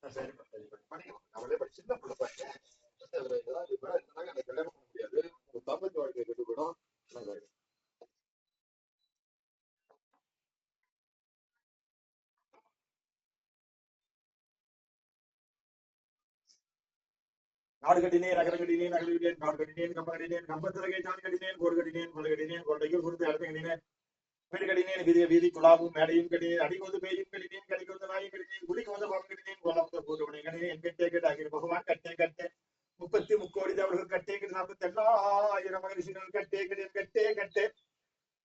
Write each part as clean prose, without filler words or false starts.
சரிப்பா சரிப்பா பண்ணிக்கலாம். அவளே சின்ன பிள்ளை பாருங்க. கல்யாணம் பண்ண முடியாது. ஒரு தம்பதி வாழ்க்கை கட்டுப்படும். நாடு கட்டினேன் நகர கட்டினேன் நகர கட்டினேன் காடு கட்டினேன் கம்ப கட்டினேன் கம்பத்திலகை தான் கட்டினேன் கோடு கட்டினேன் கொலை கட்டினேன் கொண்டையில் கொடுத்து அடுத்த கட்டினேன் வீடு கட்டினேன் வீதிய வீதி குழாவும் மேடையும் கட்டினேன் அடி வந்து பேயும் கட்டினேன் கடிக்கு வந்து நாயும் கட்டினேன் குடிக்கு வந்து பாம்பு கட்டினேன் கொல்ல வந்து போட்டு கட்டினேன் என் கட்டே கட்டாகிற பகவான் கட்டே கட்டே 30 தேவர்கள் கட்டே கட்டி 48,000 மகரிஷிகள் கட்டே கட்டே கட்டே கட்டே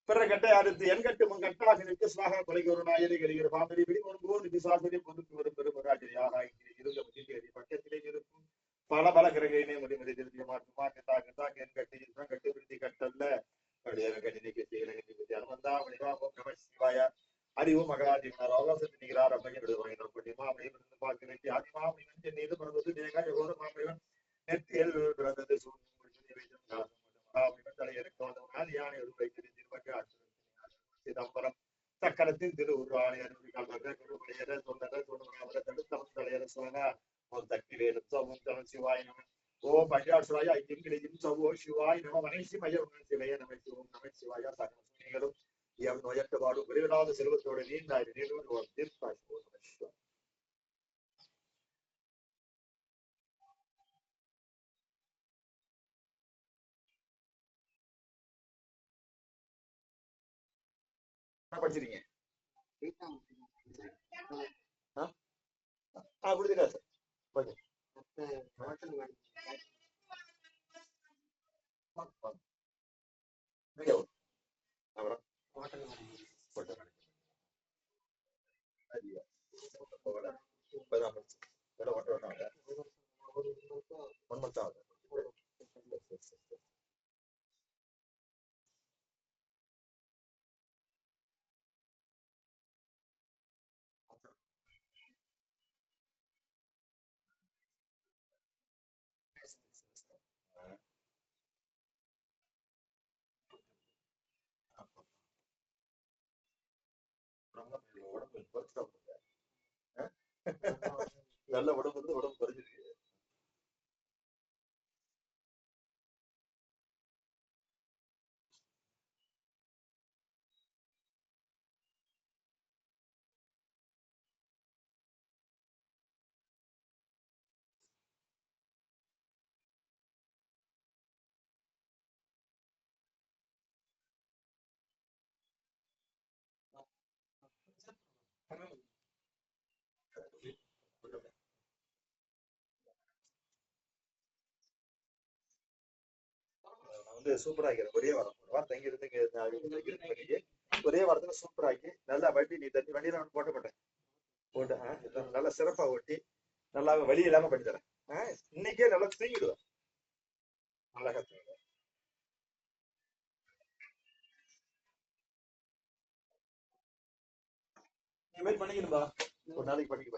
பிற கட்டை அடுத்து என் கட்டு முன் கட்டாக நிற்கு சுவாக கொலைக்கு ஒரு நாயரை கழிகிற பாம்பரி பிடி ஒரு போது பிசாசரி பொதுக்கு வரும் பெருமராஜரியாக இருந்த முதிர்கேரி பக்கத்திலே இருக்கும் பல பல கிரகையினே முடிமதி திருத்தியமா கட்டா கட்டா என் கட்டி கட்டு பிடித்தி கட்டல்ல அப்படியாக கட்டி கட்டி கட்டி அனுமந்தா மணிவாபம் நம சிவாய அறிவும் மகராஜினார் அவகாசத்து நிகரார் அப்படியே விடுவாங்க கொட்டிமா அப்படியே பார்க்கிறேன் ஆதிமா அப்படி நீது பிறந்தது தேகா எவ்வளவு மாமைவன் நெற்றியல் பிறந்தது சிதம்பரம் சக்கரத்தில் திரு உருவாளையர் தட்டி வேலும் சிவாய் நம ஓ பஞ்சாட்சராய ஐயங்கிரியும் சவோ சிவாய் நம மனைசி மயம் சிவைய நம சிவம் நம சிவாய சகல சுனிகளும் எம் நோயற்ற பாடும் விரைவிடாத செல்வத்தோடு நீண்டாய் நீரோடு தீர்த்தாய் படிச்சிருக்கீங்க கொடுத்துட்டா சார் நல்ல உடம்பு வந்து உடம்பு குறைஞ்சிருக்கு. சூப்பரா இருக்கிறேன். ஒரே வாரம் ஒரு வாரம் தங்கி இருந்து ஒரே வாரத்துல சூப்பரா ஆக்கி நல்லா வண்டி நீ தண்ணி வண்டியில போட்ட மாட்டேன் போட்டு நல்லா சிறப்பா ஓட்டி நல்லா வழி இல்லாம பண்ணி தரேன். இன்னைக்கே நல்லா தூங்கிடுவேன். அழகா தூங்கிடுவேன். நீ மாதிரி பண்ணிக்கணும்பா ஒரு நாளைக்கு பண்ணிக்க